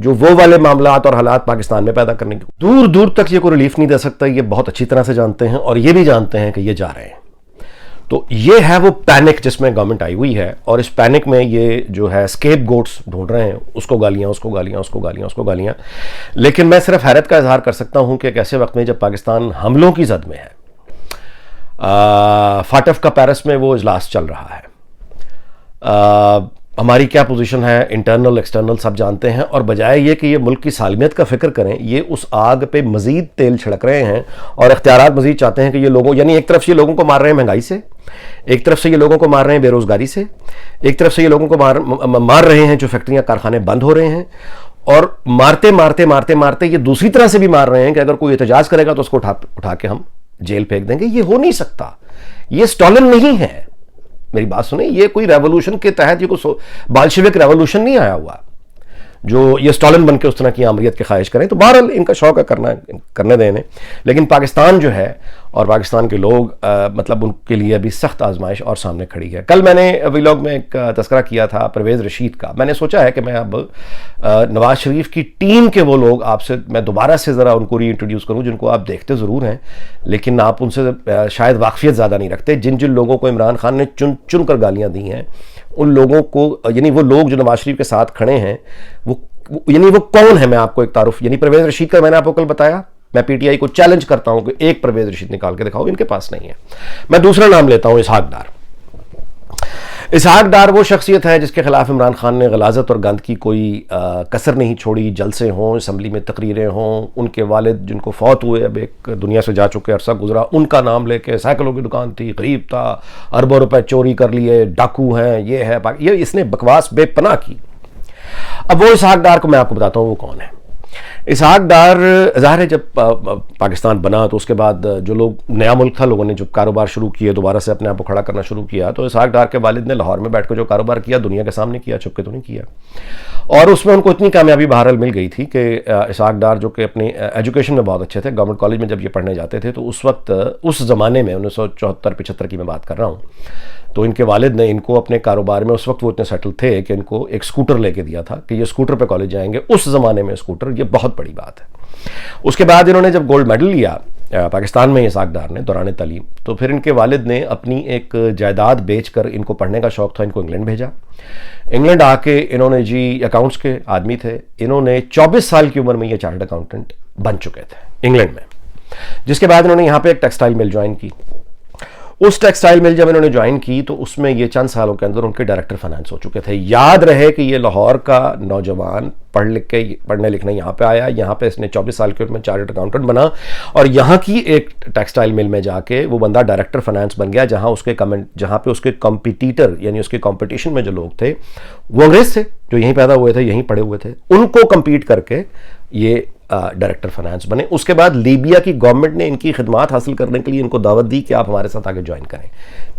جو وہ والے معاملات اور حالات پاکستان میں پیدا کرنے کی دور دور تک یہ کوئی ریلیف نہیں دے سکتا. یہ بہت اچھی طرح سے جانتے ہیں اور یہ بھی جانتے ہیں کہ یہ جا رہے ہیں. تو یہ ہے وہ پینک جس میں گورنمنٹ آئی ہوئی ہے, اور اس پینک میں یہ جو ہے اسکیپ گوٹس ڈھونڈ رہے ہیں, اس کو گالیاں, اس کو گالیاں, اس کو گالیاں, اس کو گالیاں. لیکن میں صرف حیرت کا اظہار کر سکتا ہوں کہ ایک ایسے وقت میں جب پاکستان حملوں کی زد میں ہے, فاٹف کا پیرس میں وہ اجلاس چل رہا ہے, ہماری کیا پوزیشن ہے انٹرنل ایکسٹرنل سب جانتے ہیں, اور بجائے یہ کہ یہ ملک کی سالمیت کا فکر کریں, یہ اس آگ پہ مزید تیل چھڑک رہے ہیں اور اختیارات مزید چاہتے ہیں کہ یہ لوگوں, یعنی ایک طرف سے یہ لوگوں کو مار رہے ہیں مہنگائی سے, ایک طرف سے یہ لوگوں کو مار رہے ہیں بے روزگاری سے, ایک طرف سے یہ لوگوں کو مار رہے ہیں جو فیکٹریاں کارخانے بند ہو رہے ہیں, اور مارتے مارتے مارتے مارتے یہ دوسری طرح سے بھی مار رہے ہیں کہ اگر کوئی احتجاج کرے گا تو اس کو اٹھا کے ہم جیل پھینک دیں گے. یہ ہو نہیں سکتا, یہ اسٹالن نہیں ہے. میری بات سنیں, یہ کوئی ریولوشن کے تحت, یہ کوئی بالشوک ریولوشن نہیں آیا ہوا جو یہ اسٹالن بن کے اس طرح کی آمریت کی خواہش کریں. تو بہرحال ان کا شوق ہے کرنے دیں انہیں, لیکن پاکستان جو ہے اور پاکستان کے لوگ مطلب ان کے لیے ابھی سخت آزمائش اور سامنے کھڑی ہے. کل میں نے ویلاگ میں ایک تذکرہ کیا تھا پرویز رشید کا. میں نے سوچا ہے کہ میں اب نواز شریف کی ٹیم کے وہ لوگ آپ سے میں دوبارہ سے ذرا ان کو ری انٹروڈیوس کروں جن کو آپ دیکھتے ضرور ہیں لیکن آپ ان سے شاید واقفیت زیادہ نہیں رکھتے. جن لوگوں کو عمران خان نے چن کر گالیاں دی ہیں, ان لوگوں کو, یعنی وہ لوگ جو نواز شریف کے ساتھ کھڑے ہیں, یعنی وہ کون ہے. میں آپ کو ایک تعارف, یعنی پرویز رشید کا میں نے آپ کو کل بتایا. میں پی ٹی آئی کو چیلنج کرتا ہوں کہ ایک پرویز رشید نکال کے دکھاؤ, ان کے پاس نہیں ہے. میں دوسرا نام لیتا ہوں اسحاق ڈار. اسحاق ڈار وہ شخصیت ہے جس کے خلاف عمران خان نے غلاظت اور گند کی کوئی کسر نہیں چھوڑی. جلسے ہوں, اسمبلی میں تقریریں ہوں, ان کے والد جن کو فوت ہوئے, اب ایک دنیا سے جا چکے, عرصہ گزرا, ان کا نام لے کے سائیکلوں کی دکان تھی, غریب تھا, اربوں روپے چوری کر لیے, ڈاکو ہیں, یہ ہے, یہ اس نے بکواس بے پناہ کی. اب وہ اسحاق ڈار کو میں آپ کو بتاتا ہوں وہ کون ہے. اسحاق ڈار ظاہر ہے جب پاکستان بنا تو اس کے بعد جو لوگ, نیا ملک تھا, لوگوں نے جب کاروبار شروع کیے, دوبارہ سے اپنے آپ کو کھڑا کرنا شروع کیا, تو اسحاق ڈار کے والد نے لاہور میں بیٹھ کے جو کاروبار کیا دنیا کے سامنے کیا, چھپ کے تو نہیں کیا. اور اس میں ان کو اتنی کامیابی بہرحال مل گئی تھی کہ اسحاق ڈار جو کہ اپنی ایجوکیشن میں بہت اچھے تھے, گورنمنٹ کالج میں جب یہ پڑھنے جاتے تھے تو اس وقت, اس زمانے میں 1974-75 کی میں بات کر رہا ہوں, تو ان کے والد نے ان کو اپنے کاروبار میں, اس وقت وہ اتنے سیٹل تھے کہ ان کو ایک سکوٹر لے کے دیا تھا کہ یہ سکوٹر پہ کالج جائیں گے. اس زمانے میں سکوٹر یہ بہت بڑی بات ہے. اس کے بعد انہوں نے جب گولڈ میڈل لیا پاکستان میں اسحاق ڈار نے دوران تعلیم, تو پھر ان کے والد نے اپنی ایک جائیداد بیچ کر, ان کو پڑھنے کا شوق تھا, ان کو انگلینڈ بھیجا. انگلینڈ آ کے انہوں نے, جی اکاؤنٹس کے آدمی تھے, انہوں نے 24 سال کی عمر میں یہ چارٹرڈ اکاؤنٹنٹ بن چکے تھے انگلینڈ میں. جس کے بعد انہوں نے یہاں پہ ایک ٹیکسٹائل مل جوائن کی. اس ٹیکسٹائل مل جب انہوں نے جوائن کی تو اس میں یہ چند سالوں کے اندر ان کے ڈائریکٹر فائنانس ہو چکے تھے. یاد رہے کہ یہ لاہور کا نوجوان پڑھنے لکھنے یہاں پہ آیا, یہاں پہ اس نے 24 سال کی عمر میں چارٹرڈ اکاؤنٹنٹ بنا, اور یہاں کی ایک ٹیکسٹائل مل میں جا کے وہ بندہ ڈائریکٹر فائنانس بن گیا, جہاں پہ اس کے کمپیٹیٹر, یعنی اس کے کمپٹیشن میں جو لوگ تھے وہ انگریز تھے, جو یہیں پیدا ہوئے تھے, یہیں پڑھے ہوئے تھے, ان کو کمپیٹ کر کے یہ ڈائریکٹر فائنانس بنے. اس کے بعد لیبیا کی گورنمنٹ نے ان کی خدمات حاصل کرنے کے لیے ان کو دعوت دی کہ آپ ہمارے ساتھ آگے جوائن کریں.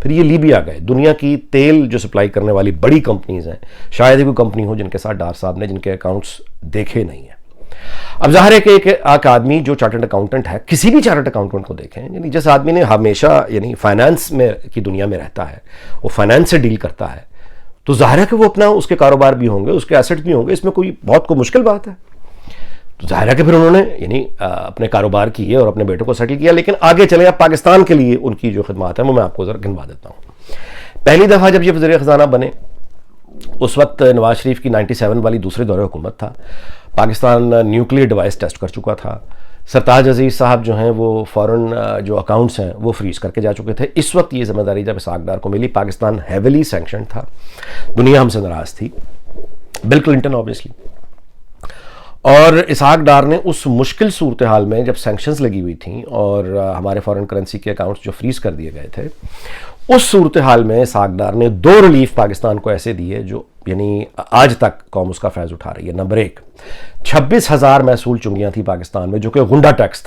پھر یہ لیبیا گئے. دنیا کی تیل جو سپلائی کرنے والی بڑی کمپنیز ہیں, شاید ہی کوئی کمپنی ہو جن کے ساتھ ڈار صاحب نے جن کے اکاؤنٹس دیکھے نہیں ہیں. اب ظاہر ہے کہ ایک آدمی جو چارٹرڈ اکاؤنٹنٹ ہے, کسی بھی چارٹرڈ اکاؤنٹنٹ کو دیکھیں, یعنی جس آدمی نے ہمیشہ یعنی فائنانس میں کی دنیا میں رہتا ہے, وہ فائنانس سے ڈیل کرتا ہے, تو ظاہر ہے کہ وہ اپنا, اس کے کاروبار بھی ہوں گے, اس کے ایسٹ بھی ہوں گے, اس میں کوئی بہت مشکل بات ہے. تو ظاہر ہے کہ پھر انہوں نے یعنی اپنے کاروبار کیے اور اپنے بیٹوں کو سیٹل کیا. لیکن آگے چلیں, اب پاکستان کے لیے ان کی جو خدمات ہیں وہ میں آپ کو ذرا گنوا دیتا ہوں. پہلی دفعہ جب یہ وزیر خزانہ بنے اس وقت نواز شریف کی 97 والی دوسرے دور حکومت تھا. پاکستان نیوکلیئر ڈیوائس ٹیسٹ کر چکا تھا. سرتاج عزیز صاحب جو ہیں وہ فورن جو اکاؤنٹس ہیں وہ فریز کر کے جا چکے تھے. اس وقت یہ ذمہ داری جب اسحاق ڈار کو ملی, پاکستان ہیویلی سینکشن تھا, دنیا ہم سے ناراض تھی, بل کلنٹن اوبیسلی. اور اسحاق ڈار نے اس مشکل صورتحال میں جب سینکشنز لگی ہوئی تھیں اور ہمارے فورن کرنسی کے اکاؤنٹس جو فریز کر دیے گئے تھے, اس صورتحال میں اسحاق ڈار نے 2 ریلیف پاکستان کو ایسے دیے جو یعنی آج تک قوم اس کا فیض اٹھا رہی ہے. نمبر 1, 26,000 محصول چنگیاں تھیں پاکستان میں جو کہ غنڈہ ٹیکس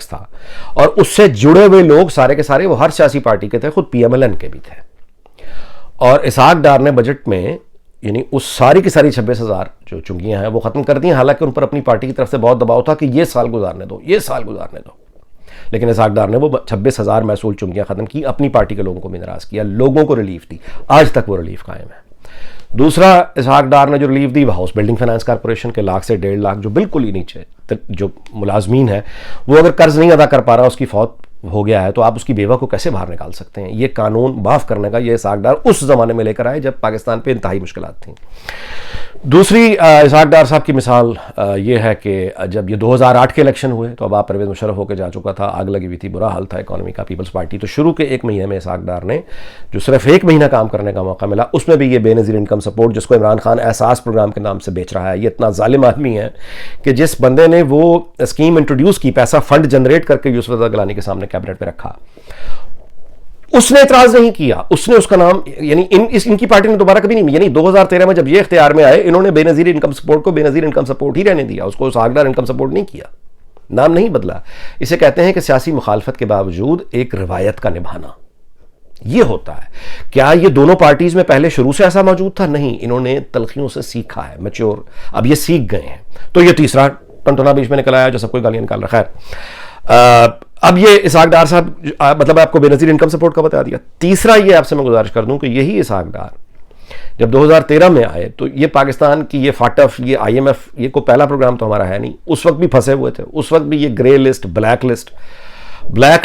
تھا, اور اس سے جڑے ہوئے لوگ سارے کے سارے وہ ہر سیاسی پارٹی کے تھے, خود پی ایم ایل این کے بھی تھے. اور اسحاق ڈار نے بجٹ میں یعنی اس ساری کی ساری 26,000 جو چنگیاں ہیں وہ ختم کر دی. حالانکہ ان پر اپنی پارٹی کی طرف سے بہت دباؤ تھا کہ یہ سال گزارنے دو. لیکن اسحاق ڈار نے وہ 26,000 محصول چنگیاں ختم کی, اپنی پارٹی کے لوگوں کو بھی ناراض کیا, لوگوں کو ریلیف دی. آج تک وہ ریلیف قائم ہے. دوسرا اسحاق ڈار نے جو ریلیف دی وہ ہاؤس بلڈنگ فائنانس کارپوریشن کے 1,00,000 سے 1,50,000 جو بالکل ہی نیچے جو ملازمین ہیں وہ اگر قرض نہیں ادا کر پا رہا، اس کی فوت ہو گیا ہے، تو آپ اس کی بیوہ کو کیسے باہر نکال سکتے ہیں؟ یہ قانون معاف کرنے کا یہ اسحاق ڈار اس زمانے میں لے کر آئے جب پاکستان پہ انتہائی مشکلات تھیں۔ دوسری اسحاق ڈار صاحب کی مثال یہ ہے کہ جب یہ 2008 کے الیکشن ہوئے تو اب آپ پرویز مشرف ہو کے جا چکا تھا، آگ لگی ہوئی تھی، برا حال تھا اکانومی کا، پیپلز پارٹی، تو شروع کے 1 مہینے میں اسحاق ڈار نے جو صرف 1 مہینہ کام کرنے کا موقع ملا، اس میں بھی یہ بے نظیر انکم سپورٹ جس کو عمران خان احساس پروگرام کے نام سے بیچ رہا ہے، یہ اتنا ظالم آدمی ہے کہ جس بندے نے وہ اسکیم انٹروڈیوس کی، پیسہ فنڈ جنریٹ کر کے یوسف رضا گیلانی کے سامنے کیبنٹ میں رکھا، اس نے اعتراض نہیں کیا، اس نے اس کا نام یعنی ان کی پارٹی نے دوبارہ کبھی نہیں، یعنی 2013 میں جب یہ اختیار میں آئے انہوں نے بے نظیر انکم سپورٹ کو بے نظیر انکم سپورٹ ہی رہنے دیا، اس کو اسحاق ڈار انکم سپورٹ نہیں کیا، نام نہیں بدلا۔ اسے کہتے ہیں کہ سیاسی مخالفت کے باوجود ایک روایت کا نبھانا، یہ ہوتا ہے۔ کیا یہ دونوں پارٹیز میں پہلے شروع سے ایسا موجود تھا؟ نہیں، انہوں نے تلخیوں سے سیکھا ہے، میچور، اب یہ سیکھ گئے ہیں۔ تو یہ تیسرا ٹنٹنا بیچ میں نکل آیا جو سب کو گالیاں نکال رکھا ہے۔ اب یہ اسحاق ڈار صاحب مطلب آپ کو بے نظیر انکم سپورٹ کا بتا دیا۔ تیسرا یہ آپ سے میں گزارش کر دوں کہ یہی اسحاق ڈار جب 2013 میں آئے تو یہ پاکستان کی یہ فاٹف، یہ IMF، یہ کوئی پہلا پروگرام تو ہمارا ہے نہیں، اس وقت بھی پھنسے ہوئے تھے، اس وقت بھی یہ گرے لسٹ، بلیک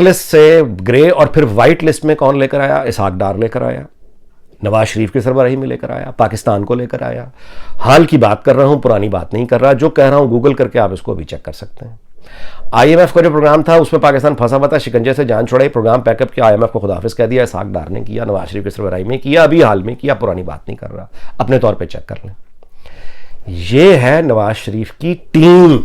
لسٹ سے گرے اور پھر وائٹ لسٹ میں کون لے کر آیا؟ اسحاق ڈار لے کر آیا، نواز شریف کی سربراہی میں لے کر آیا، پاکستان کو لے کر آیا۔ حال کی بات کر رہا ہوں، پرانی بات نہیں کر رہا، جو کہہ رہا ہوں گوگل کر کے آپ اس کو بھی چیک کر سکتے ہیں۔ IMF کا جو پروگرام تھا اس میں پاکستان پھنسا ہوا تھا، شکنجے سے جان چھڑائی، پروگرام پیک اپ کیا، IMF کو خداحافظ کہہ دیا، اسحاق ڈار نے کیا، نواز شریف کی سربراہی میں کیا، ابھی حال میں کیا، پرانی بات نہیں کر رہا، اپنے طور پہ چیک کر لیں۔ یہ ہے نواز شریف کی ٹیم۔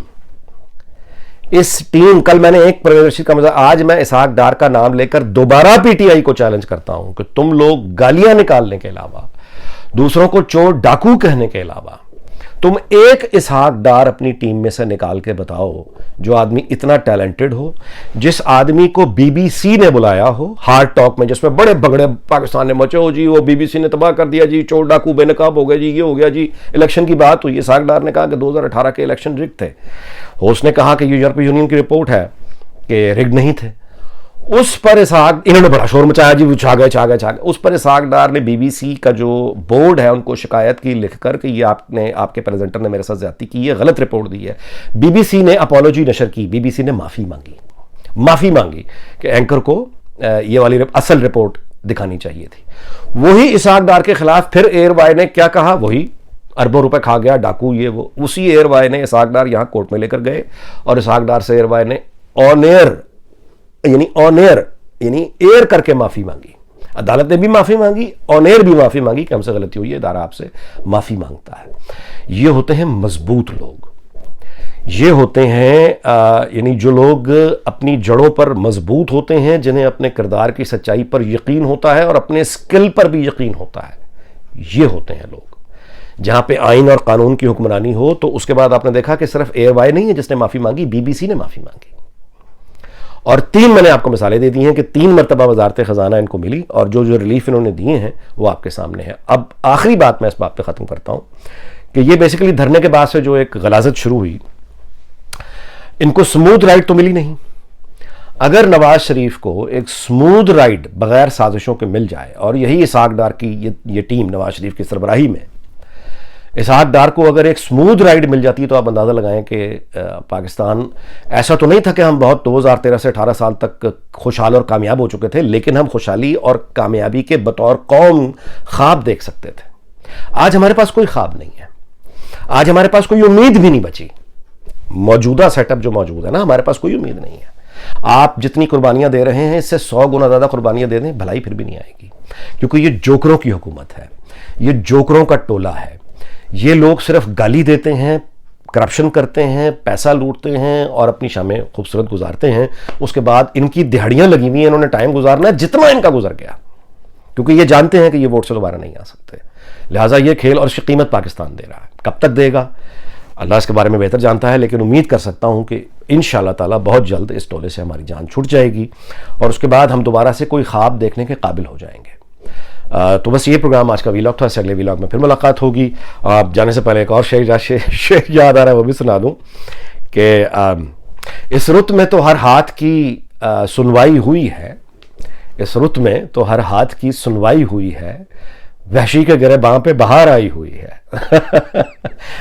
اس ٹیم، کل میں نے ایک پرویز رشید کا مزہ، آج میں اسحاق ڈار کا نام لے کر دوبارہ PTI کو چیلنج کرتا ہوں کہ تم لوگ گالیاں نکالنے کے علاوہ، دوسروں کو چور ڈاکو کہنے کے علاوہ، تم ایک اسحاق ڈار اپنی ٹیم میں سے نکال کے بتاؤ جو آدمی اتنا ٹیلنٹڈ ہو، جس آدمی کو BBC نے بلایا ہو ہارڈ ٹاک میں، جس میں بڑے بگڑے پاکستان نے مچے ہو جی، وہ BBC نے تباہ کر دیا جی، چور ڈاکو بے نقاب ہو گئے جی، یہ ہو گیا جی، الیکشن کی بات ہوئی، اسحاق ڈار نے کہا کہ 2018 کے الیکشن رگ تھے، اس نے کہا کہ یہ یورپی یونین کی رپورٹ ہے کہ رگ نہیں تھے، اس پر انہوں نے بڑا شور مچایا جی، وہ چھا گئے۔ اس پر اسحاق ڈار نے BBC کا جو بورڈ ہے ان کو شکایت کی لکھ کر کہ یہ آپ کے پریزنٹر نے میرے ساتھ زیادتی کی ہے، غلط رپورٹ دی ہے۔ BBC نے اپولوجی نشر کی، BBC نے معافی مانگی کہ اینکر کو یہ والی اصل رپورٹ دکھانی چاہیے تھی۔ وہی اسحاق ڈار کے خلاف پھر ایئر وائی نے کیا کہا، وہی اربوں روپے کھا گیا ڈاکو، یہ وہ، اسی ایئر وائی نے اسحاق ڈار یہاں کورٹ میں لے کر گئے اور اسحاق ڈار سے ایئر وائی نے آن ایئر ایئر کر کے معافی مانگی، عدالت نے بھی معافی مانگی، آن ایئر بھی معافی مانگی کہ ہم سے غلطی ہوئی ہے، ادارہ آپ سے معافی مانگتا ہے۔ یہ ہوتے ہیں مضبوط لوگ، یہ ہوتے ہیں یعنی جو لوگ اپنی جڑوں پر مضبوط ہوتے ہیں، جنہیں اپنے کردار کی سچائی پر یقین ہوتا ہے اور اپنے اسکل پر بھی یقین ہوتا ہے، یہ ہوتے ہیں لوگ۔ جہاں پہ آئین اور قانون کی حکمرانی ہو تو اس کے بعد آپ نے دیکھا کہ صرف ایئر وائی نہیں ہے جس نے معافی مانگی، BBC نے معافی مانگی، اور 3 میں نے آپ کو مثالیں دے دی ہیں کہ 3 مرتبہ وزارت خزانہ ان کو ملی، اور جو ریلیف انہوں نے دیے ہیں وہ آپ کے سامنے ہے۔ اب آخری بات میں اس بات پہ ختم کرتا ہوں کہ یہ بیسیکلی دھرنے کے بعد سے جو ایک غلاظت شروع ہوئی، ان کو سموتھ رائٹ تو ملی نہیں۔ اگر نواز شریف کو ایک سموتھ رائٹ بغیر سازشوں کے مل جائے، اور یہی اسحاق ڈار کی یہ ٹیم نواز شریف کی سربراہی میں، اسحاق ڈار کو اگر ایک سموتھ رائڈ مل جاتی ہے تو آپ اندازہ لگائیں کہ پاکستان ایسا تو نہیں تھا کہ ہم بہت 2013 سے 18 سال تک خوشحال اور کامیاب ہو چکے تھے، لیکن ہم خوشحالی اور کامیابی کے بطور قوم خواب دیکھ سکتے تھے۔ آج ہمارے پاس کوئی خواب نہیں ہے، آج ہمارے پاس کوئی امید بھی نہیں بچی۔ موجودہ سیٹ اپ جو موجود ہے نا، ہمارے پاس کوئی امید نہیں ہے۔ آپ جتنی قربانیاں دے رہے ہیں اس سے 100 گنا زیادہ قربانیاں دے دیں، بھلائی پھر بھی نہیں آئے گی، کیونکہ یہ جوکروں کی حکومت ہے، یہ جوکروں کا ٹولہ ہے۔ یہ لوگ صرف گالی دیتے ہیں، کرپشن کرتے ہیں، پیسہ لوٹتے ہیں اور اپنی شامیں خوبصورت گزارتے ہیں، اس کے بعد ان کی دہاڑیاں لگی ہوئی ہیں، انہوں نے ٹائم گزارنا ہے جتنا ان کا گزر گیا، کیونکہ یہ جانتے ہیں کہ یہ ووٹ سے دوبارہ نہیں آ سکتے، لہٰذا یہ کھیل اور اس کی قیمت پاکستان دے رہا ہے۔ کب تک دے گا اللہ اس کے بارے میں بہتر جانتا ہے، لیکن امید کر سکتا ہوں کہ انشاءاللہ تعالیٰ بہت جلد اس ٹولے سے ہماری جان چھوٹ جائے گی اور اس کے بعد ہم دوبارہ سے کوئی خواب دیکھنے کے قابل ہو جائیں گے۔ تو بس یہ پروگرام آج کا ویلاگ تھا، اس اگلے ویلاگ میں پھر ملاقات ہوگی۔ آپ جانے سے پہلے ایک اور شعر یاد آ رہا ہے، وہ بھی سنا دوں کہ اس رت میں تو ہر ہاتھ کی سنوائی ہوئی ہے، اس رت میں تو ہر ہاتھ کی سنوائی ہوئی ہے، وحشی کے گریباں پہ بہار آئی ہوئی ہے.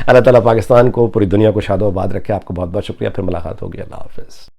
اللہ تعالیٰ پاکستان کو، پوری دنیا کو شاد و آباد رکھے. آپ کو بہت بہت شکریہ. پھر ملاقات ہوگی. اللہ حافظ.